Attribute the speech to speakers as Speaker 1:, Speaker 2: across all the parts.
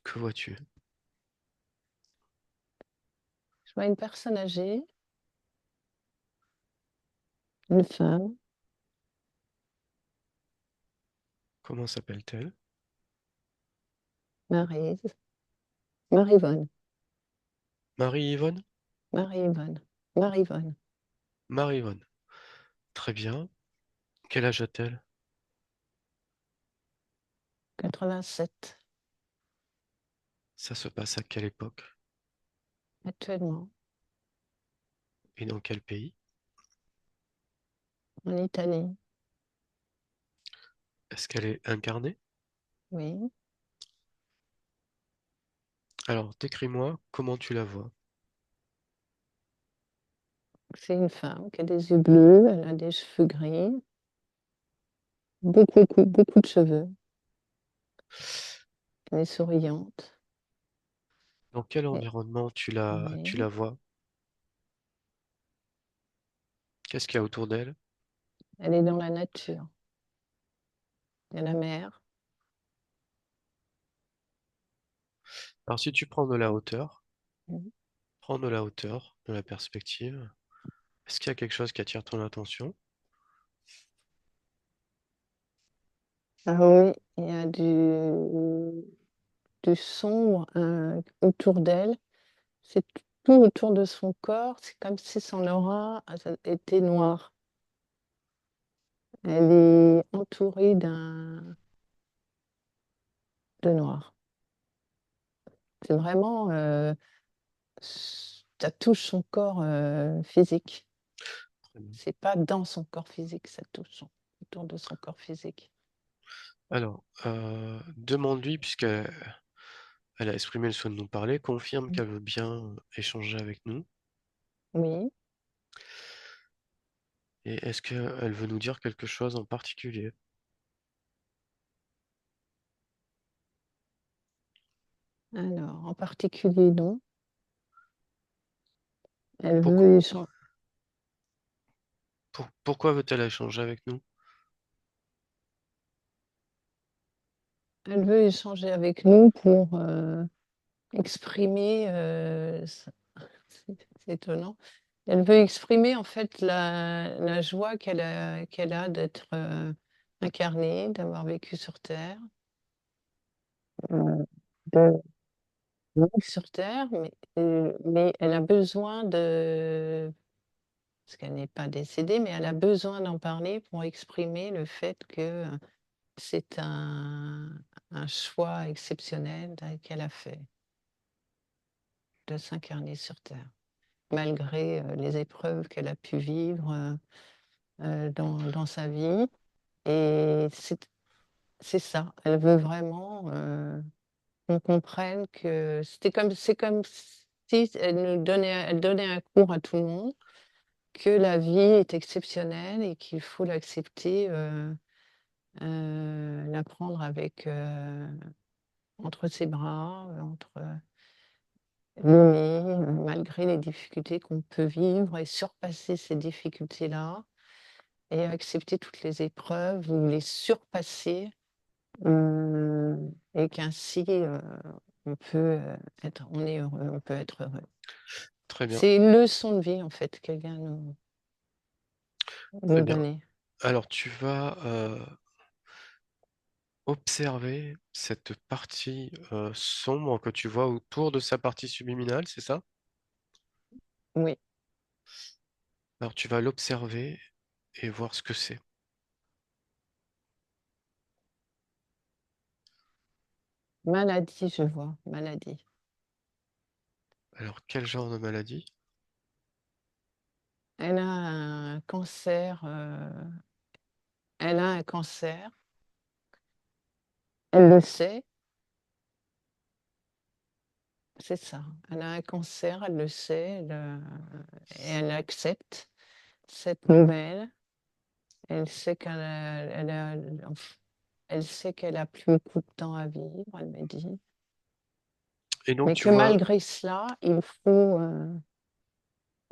Speaker 1: Que vois-tu?
Speaker 2: Je vois une personne âgée, une femme,
Speaker 1: Comment s'appelle-t-elle?
Speaker 2: Maryse, Marie-Yvonne,
Speaker 1: Marie-Yvonne?
Speaker 2: Marie-Yvonne, Marie-Yvonne,
Speaker 1: Marie-Yvonne. Très bien. Quel âge a-t-elle?
Speaker 2: 87
Speaker 1: Ça se passe à quelle époque?
Speaker 2: actuellement,
Speaker 1: Et dans quel pays?
Speaker 2: en Italie.
Speaker 1: Est-ce qu'elle est incarnée?
Speaker 2: Oui,
Speaker 1: Alors, décris-moi comment tu la vois.
Speaker 2: c'est une femme qui a des yeux bleus, elle a des cheveux gris, beaucoup de cheveux, elle est souriante.
Speaker 1: Dans quel
Speaker 2: Et-
Speaker 1: environnement tu la
Speaker 2: oui,
Speaker 1: vois? Qu'est-ce qu'il y a autour d'elle?
Speaker 2: elle est dans la nature. Il y a la mer.
Speaker 1: Alors, si tu prends de la hauteur,
Speaker 2: Mhm.
Speaker 1: prends de la hauteur, de la perspective. Est-ce qu'il y a quelque chose qui attire ton attention?
Speaker 2: Ah oui, il y a du sombre autour d'elle. C'est tout autour de son corps, c'est comme si son aura était noire. Elle est entourée de noir. C'est vraiment, ça touche son corps physique.
Speaker 1: Très bien.
Speaker 2: C'est pas dans son corps physique, ça touche autour de son corps physique.
Speaker 1: Alors, demande-lui, puisqu'elle a exprimé le souhait de nous parler, confirme
Speaker 2: Mm.
Speaker 1: qu'elle veut bien échanger avec nous.
Speaker 2: Oui,
Speaker 1: Et est-ce qu'elle veut nous dire quelque chose en particulier?
Speaker 2: alors en particulier non. Elle
Speaker 1: Pourquoi,
Speaker 2: veut échan-
Speaker 1: pourquoi veut-elle échanger avec nous?
Speaker 2: Elle veut échanger avec nous pour exprimer, c'est étonnant. Elle veut exprimer en fait la joie qu'elle a d'être, incarnée, d'avoir vécu sur terre, de vivre sur terre, mais elle a besoin parce qu'elle n'est pas décédée, mais elle a besoin d'en parler pour exprimer le fait que, c'est un choix exceptionnel qu'elle a fait, de s'incarner sur terre, malgré, les épreuves qu'elle a pu vivre, dans sa vie. Et c'est ça, elle veut vraiment, qu'on comprenne que c'est comme si elle donnait un cours à tout le monde, que la vie est exceptionnelle et qu'il faut l'accepter, la prendre avec, entre ses bras, l'aimer, malgré les difficultés qu'on peut vivre et surpasser ces difficultés-là et accepter toutes les épreuves ou les surpasser. Et qu'ainsi, on est heureux, on peut être heureux.
Speaker 1: Très bien,
Speaker 2: C'est une leçon de vie en fait qu'elle vient
Speaker 1: très
Speaker 2: nous
Speaker 1: bien.
Speaker 2: donner.
Speaker 1: Alors, tu vas observer cette partie sombre que tu vois autour de sa partie subliminale, c'est ça?
Speaker 2: Oui,
Speaker 1: Alors, tu vas l'observer et voir ce que c'est.
Speaker 2: maladie, je vois, maladie.
Speaker 1: Alors, quel genre de maladie?
Speaker 2: Elle a un cancer, elle a un cancer, elle le sait, c'est ça. Elle a un cancer, elle le sait, et elle accepte cette nouvelle. Elle sait elle sait qu'elle a plus beaucoup de temps à vivre, elle me dit.
Speaker 1: Et donc,
Speaker 2: Mais
Speaker 1: tu
Speaker 2: que
Speaker 1: vois,
Speaker 2: malgré cela, il faut,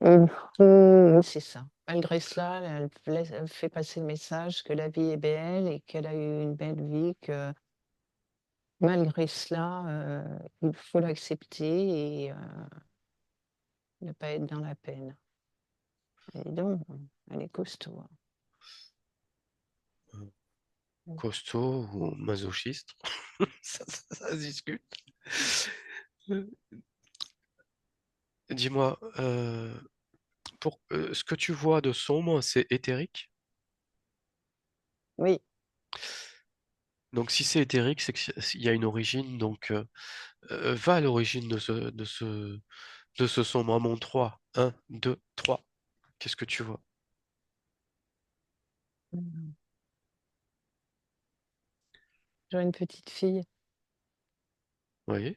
Speaker 2: oui, c'est ça. Malgré cela, elle fait passer le message que la vie est belle et qu'elle a eu une belle vie, que malgré cela, il faut l'accepter et ne pas être dans la peine. Et donc, elle est costaud, hein.
Speaker 1: Euh,
Speaker 2: Mmh.
Speaker 1: Costaud ou masochiste, ça se discute. Euh, Dis-moi, ce que tu vois de sombre, c'est éthérique.
Speaker 2: Oui,
Speaker 1: Donc si c'est éthérique, c'est qu'il y a une origine. Donc va à l'origine de ce sombrement. 3, 1, 2, 3. Qu'est-ce que tu vois?
Speaker 2: mmh, j'aurais une petite fille,
Speaker 1: Oui.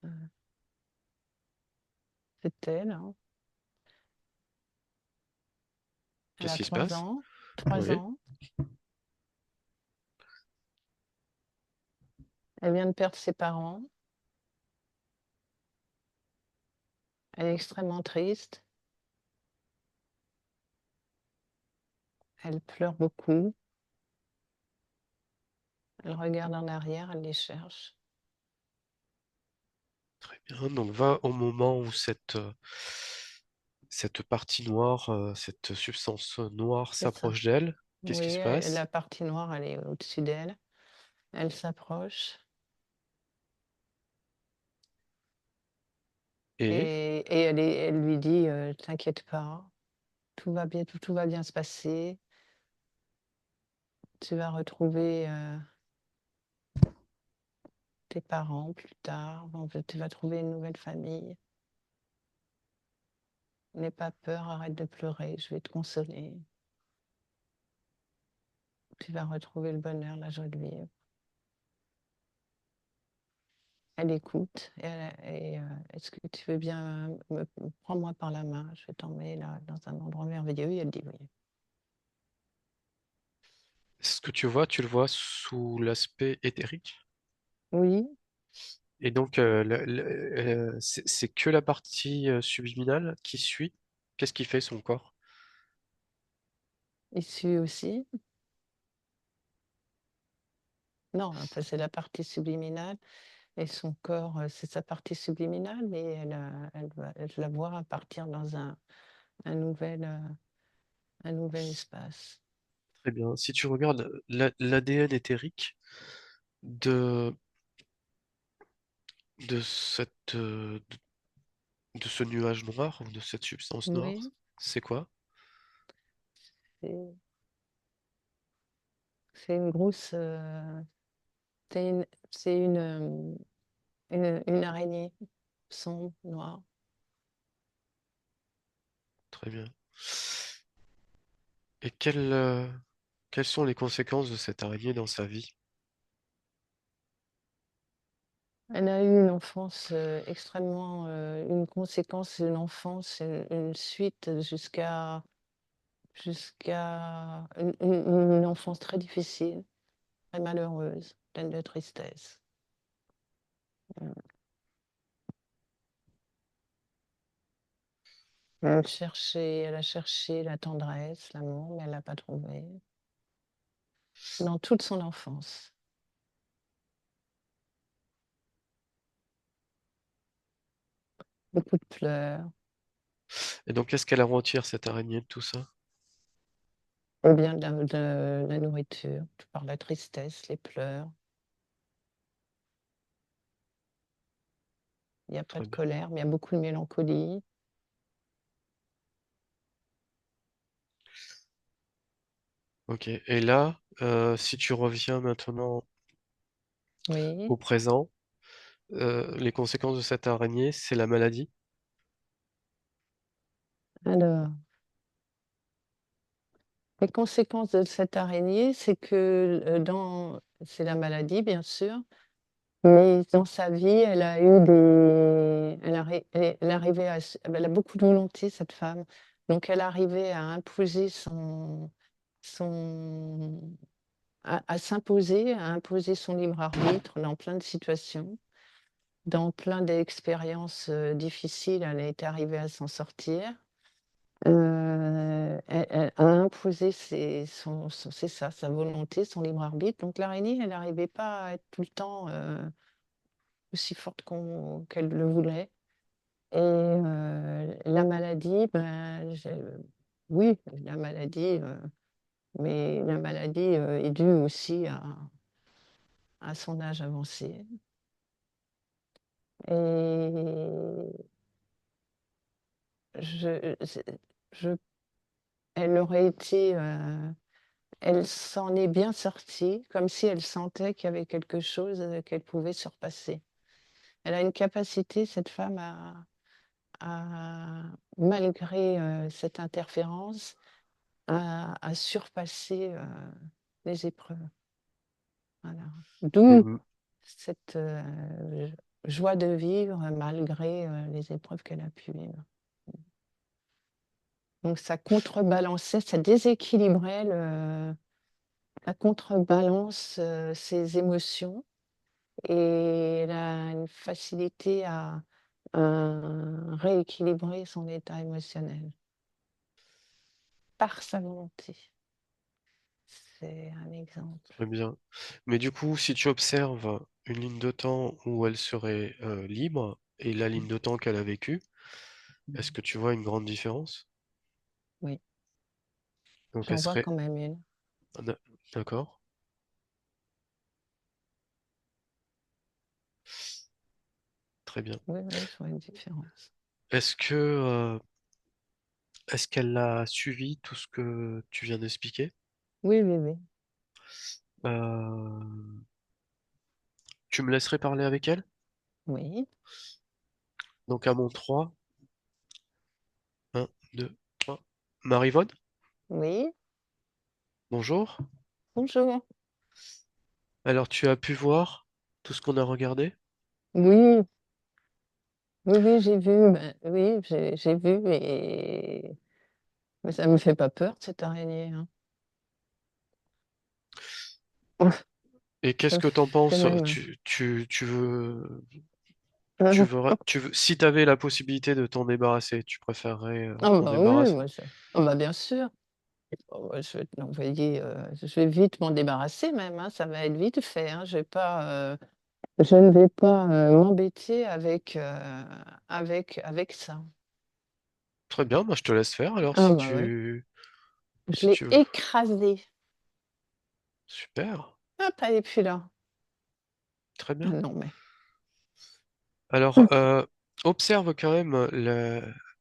Speaker 2: heu, c'est elle, hein. Elle
Speaker 1: Qu'est-ce
Speaker 2: a
Speaker 1: qui se
Speaker 2: 3
Speaker 1: passe?
Speaker 2: ans, 3
Speaker 1: Oui.
Speaker 2: ans. Elle vient de perdre ses parents. Elle est extrêmement triste. Elle pleure beaucoup. Elle regarde en arrière, elle les cherche.
Speaker 1: Très bien. Donc va au moment où cette partie noire, cette substance noire
Speaker 2: C'est ça.
Speaker 1: s'approche d'elle. Qu'est-ce
Speaker 2: Oui,
Speaker 1: qui se passe?
Speaker 2: la partie noire, elle est au-dessus d'elle. Elle s'approche
Speaker 1: Et
Speaker 2: et elle lui dit, «T'inquiète pas, tout va bien se passer. Tu vas retrouver, tes parents plus tard. En fait, tu vas trouver une nouvelle famille. N'aie pas peur, arrête de pleurer, je vais te consoler. Tu vas retrouver le bonheur, la joie de vivre». Elle écoute «Est-ce que tu veux bien me prends-moi par la main, je vais t'emmener là dans un endroit merveilleux». Et elle dit «Oui».
Speaker 1: ce que tu vois, tu le vois sous l'aspect éthérique.
Speaker 2: Oui,
Speaker 1: Et donc, c'est que la partie subliminale qui suit. Qu'est-ce qui fait son corps?
Speaker 2: il suit aussi. Non, enfin, c'est la partie subliminale et son corps, c'est sa partie subliminale, mais elle la voit partir dans un nouvel, heu, un nouvel espace.
Speaker 1: Très bien. Si tu regardes l'ADN éthérique de, de de ce nuage noir ou de cette substance noire,
Speaker 2: Oui,
Speaker 1: c'est quoi?
Speaker 2: c'est c'est une grosse, c'est une c'est une araignée sombre, noire.
Speaker 1: Très bien. Et quelles sont les conséquences de cette araignée dans sa vie?
Speaker 2: Elle a eu une enfance, extrêmement, une conséquence, une enfance, une suite jusqu'à une enfance très difficile, très malheureuse, pleine de tristesse. Mmh. Elle a cherché la tendresse, l'amour, mais elle l'a pas trouvé. Dans toute son enfance. Beaucoup de pleurs,
Speaker 1: Et donc, qu'est-ce qu'elle en retire, cette araignée, de tout ça?
Speaker 2: ou bien de la nourriture, par la tristesse, les pleurs. Il y a pas
Speaker 1: Très
Speaker 2: de
Speaker 1: bien.
Speaker 2: colère, mais il y a beaucoup de mélancolie.
Speaker 1: Ok. Et là, si tu reviens maintenant
Speaker 2: Oui,
Speaker 1: au présent, les conséquences de cette araignée, c'est la maladie.
Speaker 2: alors, les conséquences de cette araignée, c'est que, c'est la maladie, bien sûr, mais dans sa vie, elle a eu des elle arrivait à s elle a beaucoup de volonté, cette femme, donc elle arrivait à imposer son à s'imposer, à imposer son libre arbitre dans plein de situations, dans plein d'expériences, difficiles, elle est arrivée à s'en sortir. Elle a imposer c'est ça, sa volonté, son libre arbitre. Donc l'araignée, elle n'arrivait pas à être tout le temps aussi forte qu'elle le voulait. Et la maladie, ben, oui, la maladie, mais la maladie est due aussi à son âge avancé. Et je, je, elle aurait été, elle s'en est bien sortie, comme si elle sentait qu'il y avait quelque chose qu'elle pouvait surpasser. Elle a une capacité, cette femme, malgré cette interférence, à surpasser les épreuves. Voilà. D'où
Speaker 1: Mhm.
Speaker 2: cette joie de vivre malgré les épreuves qu'elle a pu vivre. Donc ça contrebalançait, ça déséquilibrait, ça contrebalance ses émotions et elle a une facilité à rééquilibrer son état émotionnel par sa volonté. C'est un exemple.
Speaker 1: Très bien. Mais du coup, si tu observes une ligne de temps où elle serait libre et la ligne de temps qu'elle a vécue, est-ce que tu vois une grande différence?
Speaker 2: Oui,
Speaker 1: Donc elle
Speaker 2: j'en vois
Speaker 1: serait...
Speaker 2: quand même une.
Speaker 1: Ah, d'accord, très bien.
Speaker 2: Oui, oui, je vois une différence.
Speaker 1: Est-ce que est-ce qu'elle a suivi tout ce que tu viens d'expliquer?
Speaker 2: Oui, oui, oui.
Speaker 1: Euh, Tu me laisserais parler avec elle?
Speaker 2: Oui,
Speaker 1: Donc à mon 3, 1, 2, 3. Marivonne,
Speaker 2: oui.
Speaker 1: bonjour.
Speaker 2: Bonjour.
Speaker 1: Alors tu as pu voir tout ce qu'on a regardé?
Speaker 2: Oui, oui, oui, j'ai vu. Ben, oui, j'ai vu, mais ça me fait pas peur, cette araignée, hein.
Speaker 1: Et qu'est-ce
Speaker 2: Ça me
Speaker 1: que t'en
Speaker 2: fait
Speaker 1: penses?
Speaker 2: même.
Speaker 1: Tu veux, si tu avais la possibilité de t'en débarrasser, tu préférerais
Speaker 2: Ah
Speaker 1: t'en
Speaker 2: bah oui,
Speaker 1: débarrasser?
Speaker 2: moi ah bah bien sûr. Oh, bah, je vais te l'envoyer, je vais vite m'en débarrasser même, hein, ça va être vite fait, hein. Je ne vais pas m'embêter avec ça.
Speaker 1: Très bien, bah, je te laisse faire alors
Speaker 2: Ah bah ouais. Je
Speaker 1: si
Speaker 2: l'ai
Speaker 1: tu veux.
Speaker 2: écrasé.
Speaker 1: Super,
Speaker 2: Hop, elle est plus là.
Speaker 1: très
Speaker 2: Ah
Speaker 1: bien.
Speaker 2: non mais.
Speaker 1: Alors, observe quand même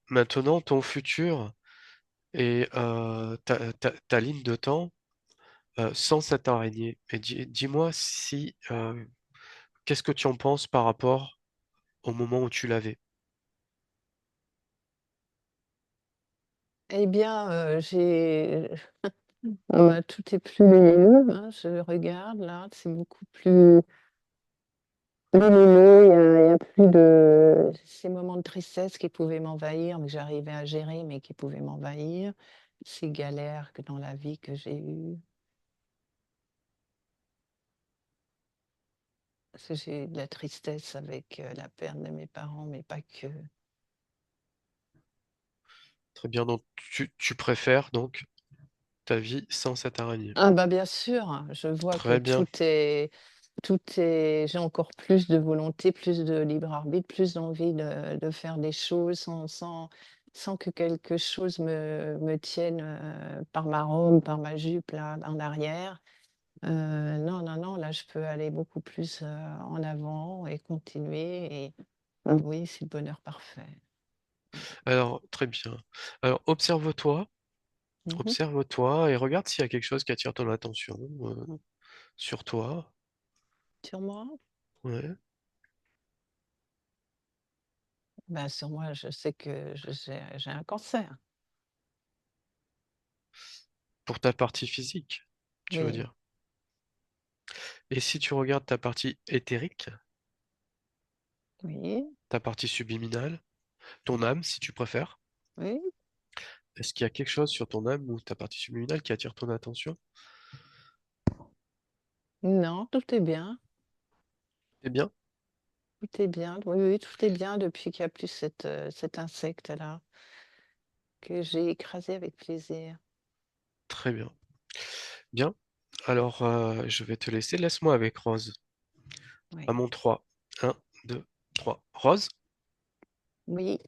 Speaker 1: maintenant ton futur et ta ligne de temps sans cette araignée. Et dis-moi si qu'est-ce que tu en penses par rapport au moment où tu l'avais?
Speaker 2: Eh bien, tout est plus lumineux, hein, je regarde là, c'est beaucoup plus lumineux, il y a plus de ces moments de tristesse qui pouvaient m'envahir, mais que j'arrivais à gérer, mais qui pouvaient m'envahir, ces galères que dans la vie que j'ai eues. Parce que j'ai eu de la tristesse avec, la perte de mes parents, mais pas que.
Speaker 1: Très bien, donc tu préfères donc ta vie sans cette araignée.
Speaker 2: Ah bah, bien sûr, je vois que
Speaker 1: Très bien.
Speaker 2: j'ai encore plus de volonté, plus de libre arbitre, plus d'envie de faire des choses sans que quelque chose me tienne, par ma robe, par ma jupe là, en arrière. Non, non, non, là je peux aller beaucoup plus, en avant et continuer et oui, c'est le bonheur parfait.
Speaker 1: Alors, très bien. Alors, observe-toi,
Speaker 2: Mmh.
Speaker 1: observe-toi et regarde s'il y a quelque chose qui attire ton attention sur toi.
Speaker 2: Sur moi?
Speaker 1: Ouais.
Speaker 2: Bah, sur moi, je sais que j'ai un cancer.
Speaker 1: Pour ta partie physique, tu veux
Speaker 2: Oui,
Speaker 1: dire. Et si tu regardes ta partie éthérique,
Speaker 2: oui,
Speaker 1: ta partie subliminale, ton âme, si tu préfères,
Speaker 2: oui.
Speaker 1: est-ce qu'il y a quelque chose sur ton âme ou ta partie subliminale qui attire ton attention?
Speaker 2: Non, tout est bien,
Speaker 1: Eh bien,
Speaker 2: tout est bien. Oui, oui, tout est bien depuis qu'il y a plus cet insecte-là que j'ai écrasé avec plaisir.
Speaker 1: Très bien. Bien. Alors, je vais te laisser. Laisse-moi avec Rose. À
Speaker 2: Oui.
Speaker 1: mon 3. Un, 2, 3. Rose,
Speaker 2: Oui.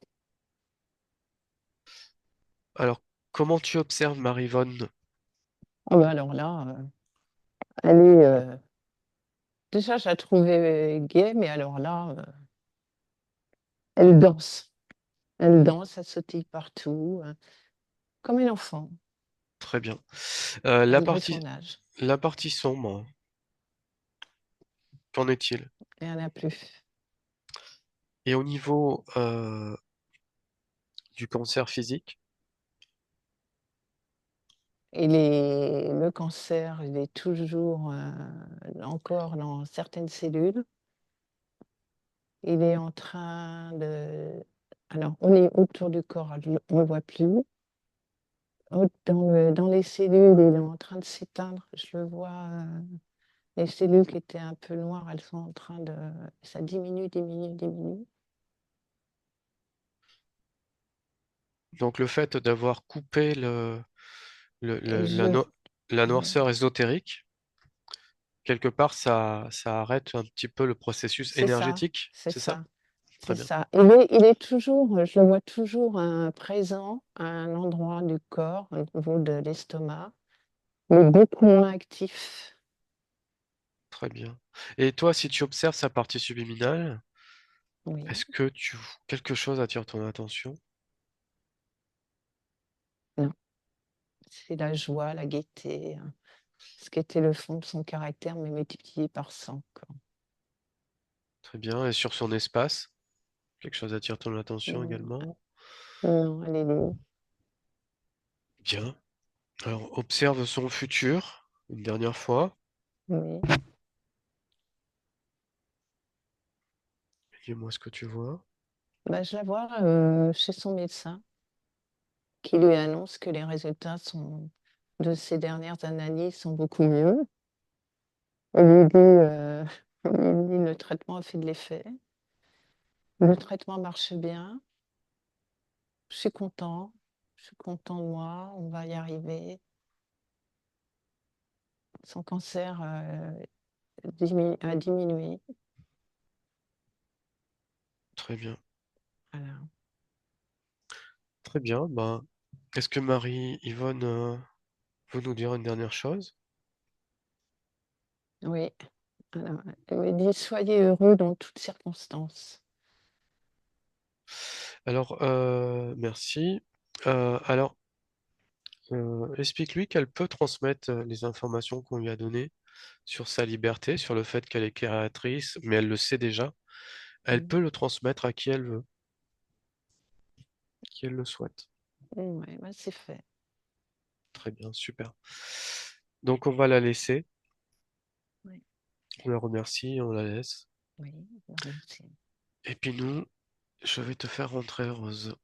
Speaker 1: alors, comment tu observes Marivonne?
Speaker 2: Ah bah alors là, elle est, déjà je la trouvais gaie, mais alors là, elle danse. Elle danse, elle sautille partout, comme une enfant,
Speaker 1: Très bien.
Speaker 2: malgré son âge.
Speaker 1: La partie sombre, qu'en est-il?
Speaker 2: Et elle a plus.
Speaker 1: Et au niveau du cancer physique,
Speaker 2: Le cancer, il est toujours, encore dans certaines cellules. Il est en train de alors on est autour du corps, on le voit plus. Dans les cellules, il est en train de s'éteindre. Je le vois, les cellules qui étaient un peu noires, elles sont en train de ça diminue, diminue, diminue.
Speaker 1: donc le fait d'avoir coupé
Speaker 2: Et
Speaker 1: la, la
Speaker 2: ouais,
Speaker 1: noirceur ésotérique, quelque part, ça arrête un petit peu le processus
Speaker 2: c'est ça,
Speaker 1: énergétique,
Speaker 2: c'est
Speaker 1: c'est ça?
Speaker 2: ça,
Speaker 1: Très
Speaker 2: c'est
Speaker 1: bien.
Speaker 2: ça. Il est toujours, je le vois toujours, présent à un endroit du corps, au niveau de l'estomac, mais beaucoup moins actif.
Speaker 1: Très bien. Et toi, si tu observes sa partie subliminale,
Speaker 2: Oui,
Speaker 1: est-ce que quelque chose attire ton attention?
Speaker 2: non, c'est la joie, la gaieté, ce qui était le fond de son caractère, mais multiplié par 100, quoi.
Speaker 1: Très bien. Et sur son espace, quelque chose attire ton attention
Speaker 2: Non,
Speaker 1: également?
Speaker 2: non, elle est libre.
Speaker 1: Bien. Alors, observe son futur une dernière fois.
Speaker 2: Oui.
Speaker 1: Dis-moi ce que tu vois.
Speaker 2: Bah, je la vois, chez son médecin qui lui annonce que les résultats de ses dernières analyses sont beaucoup mieux. Elle lui dit, il lui dit: «Le traitement a fait de l'effet. Le traitement marche bien. Je suis content de moi, on va y arriver. Son cancer, a diminué».
Speaker 1: Très bien.
Speaker 2: Voilà.
Speaker 1: Très bien. Ben, est-ce que Marie-Yvonne veut nous dire une dernière chose?
Speaker 2: Oui, alors, elle me dit: «Soyez heureux dans toutes circonstances».
Speaker 1: Alors, merci. Alors, explique-lui qu'elle peut transmettre les informations qu'on lui a données sur sa liberté, sur le fait qu'elle est créatrice, mais elle le sait déjà. Elle
Speaker 2: Mmh.
Speaker 1: peut le transmettre à qui elle veut, qui elle le souhaite.
Speaker 2: Ouais, bah, c'est fait.
Speaker 1: Très bien, super. Donc, on va la laisser.
Speaker 2: Oui,
Speaker 1: On la remercie, on la laisse.
Speaker 2: oui, je vous remercie.
Speaker 1: Et puis nous, je vais te faire rentrer, Rose.